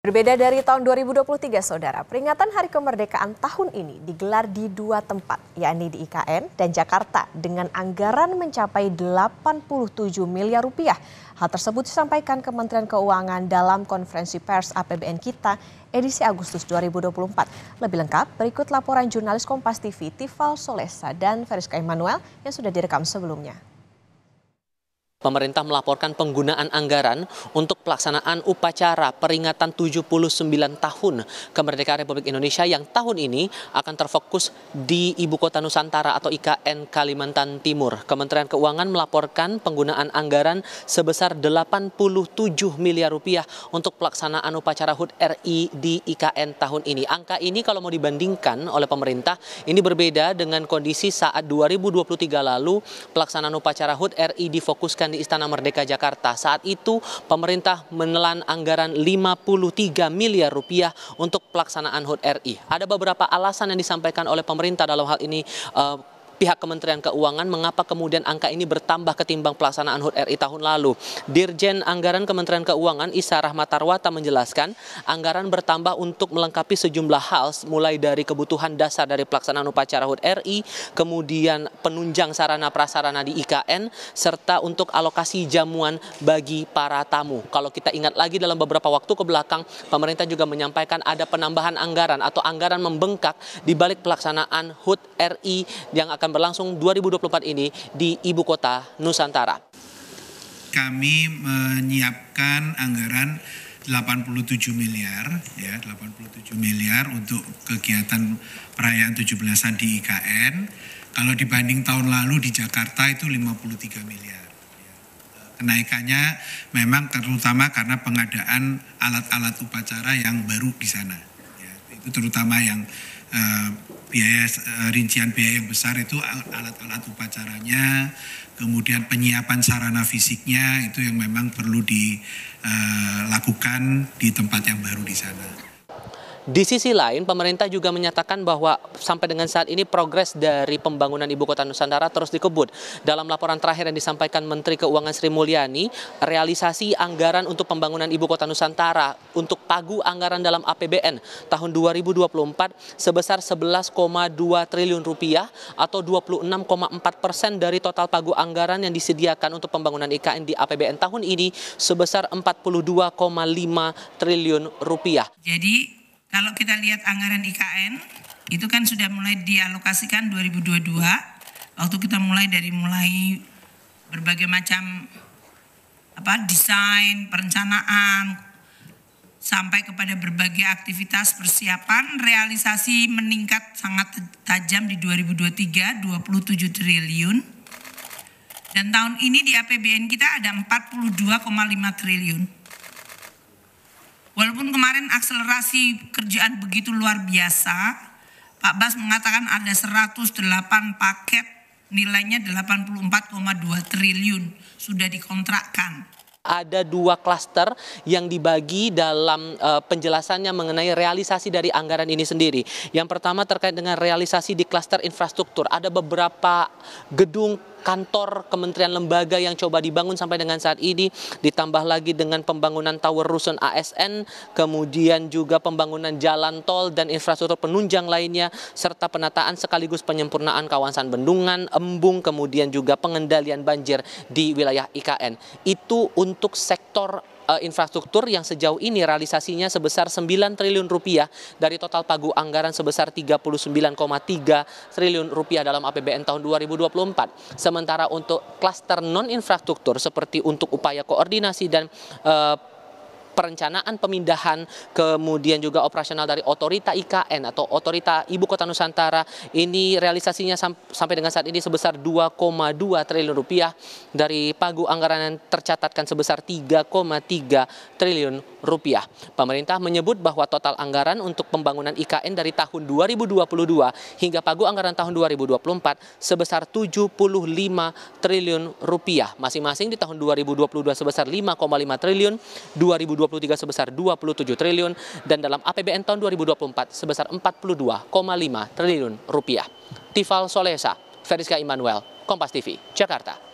Berbeda dari tahun 2023, Saudara, peringatan Hari Kemerdekaan tahun ini digelar di dua tempat, yakni di IKN dan Jakarta, dengan anggaran mencapai 87 miliar rupiah. Hal tersebut disampaikan Kementerian Keuangan dalam konferensi pers APBN Kita edisi Agustus 2024. Lebih lengkap, berikut laporan jurnalis Kompas TV Tifal Solesa dan Veriska Immanuel yang sudah direkam sebelumnya. Pemerintah melaporkan penggunaan anggaran untuk pelaksanaan upacara peringatan 79 tahun kemerdekaan Republik Indonesia yang tahun ini akan terfokus di Ibu Kota Nusantara atau IKN Kalimantan Timur. Kementerian Keuangan melaporkan penggunaan anggaran sebesar 87 miliar rupiah untuk pelaksanaan upacara HUT RI di IKN tahun ini. Angka ini kalau mau dibandingkan oleh pemerintah, ini berbeda dengan kondisi saat 2023 lalu pelaksanaan upacara HUT RI difokuskan di Istana Merdeka Jakarta. Saat itu pemerintah menelan anggaran 53 miliar rupiah untuk pelaksanaan HUT RI. Ada beberapa alasan yang disampaikan oleh pemerintah dalam hal ini pihak Kementerian Keuangan mengapa kemudian angka ini bertambah ketimbang pelaksanaan HUT RI tahun lalu. Dirjen Anggaran Kementerian Keuangan Isa Rahmatarwata menjelaskan anggaran bertambah untuk melengkapi sejumlah hal mulai dari kebutuhan dasar dari pelaksanaan upacara HUT RI, kemudian penunjang sarana prasarana di IKN, serta untuk alokasi jamuan bagi para tamu. Kalau kita ingat lagi dalam beberapa waktu ke belakang, pemerintah juga menyampaikan ada penambahan anggaran atau anggaran membengkak di balik pelaksanaan HUT RI yang akan berlangsung 2024 ini di Ibu Kota Nusantara. Kami menyiapkan anggaran 87 miliar untuk kegiatan perayaan 17-an di IKN. Kalau dibanding tahun lalu di Jakarta itu 53 miliar. Kenaikannya memang terutama karena pengadaan alat-alat upacara yang baru di sana. Itu terutama yang rincian biaya yang besar itu alat-alat upacaranya, kemudian penyiapan sarana fisiknya itu yang memang perlu dilakukan di tempat yang baru di sana. Di sisi lain, pemerintah juga menyatakan bahwa sampai dengan saat ini progres dari pembangunan Ibu Kota Nusantara terus dikebut. Dalam laporan terakhir yang disampaikan Menteri Keuangan Sri Mulyani, realisasi anggaran untuk pembangunan Ibu Kota Nusantara untuk pagu anggaran dalam APBN tahun 2024 sebesar 11,2 triliun rupiah atau 26,4% dari total pagu anggaran yang disediakan untuk pembangunan IKN di APBN tahun ini sebesar 42,5 triliun rupiah. Jadi kalau kita lihat anggaran IKN, itu kan sudah mulai dialokasikan 2022, waktu kita mulai berbagai macam desain, perencanaan, sampai kepada berbagai aktivitas persiapan, realisasi meningkat sangat tajam di 2023, 27 triliun. Dan tahun ini di APBN kita ada 42,5 triliun. Walaupun kemarin akselerasi kerjaan begitu luar biasa, Pak Bas mengatakan ada 108 paket nilainya 84,2 triliun sudah dikontrakkan. Ada dua klaster yang dibagi dalam penjelasannya mengenai realisasi dari anggaran ini sendiri. Yang pertama terkait dengan realisasi di klaster infrastruktur. Ada beberapa gedung kantor kementerian lembaga yang coba dibangun sampai dengan saat ini, ditambah lagi dengan pembangunan tower rusun ASN, kemudian juga pembangunan jalan tol dan infrastruktur penunjang lainnya, serta penataan sekaligus penyempurnaan kawasan bendungan, embung, kemudian juga pengendalian banjir di wilayah IKN. Itu untuk sektor infrastruktur yang sejauh ini realisasinya sebesar 9 triliun rupiah dari total pagu anggaran sebesar 39,3 triliun rupiah dalam APBN tahun 2024. Sementara untuk klaster non-infrastruktur seperti untuk upaya koordinasi dan perencanaan pemindahan, kemudian juga operasional dari otorita IKN atau otorita Ibu Kota Nusantara, ini realisasinya sampai dengan saat ini sebesar 2,2 triliun rupiah dari pagu anggaran yang tercatatkan sebesar 3,3 triliun rupiah. Pemerintah menyebut bahwa total anggaran untuk pembangunan IKN dari tahun 2022 hingga pagu anggaran tahun 2024 sebesar 75 triliun rupiah. Masing-masing di tahun 2022 sebesar 5,5 triliun, 2023 sebesar 27 triliun, dan dalam APBN tahun 2024 sebesar 42,5 triliun rupiah. Tifal Solesa, Veriska Immanuel, Kompas TV, Jakarta.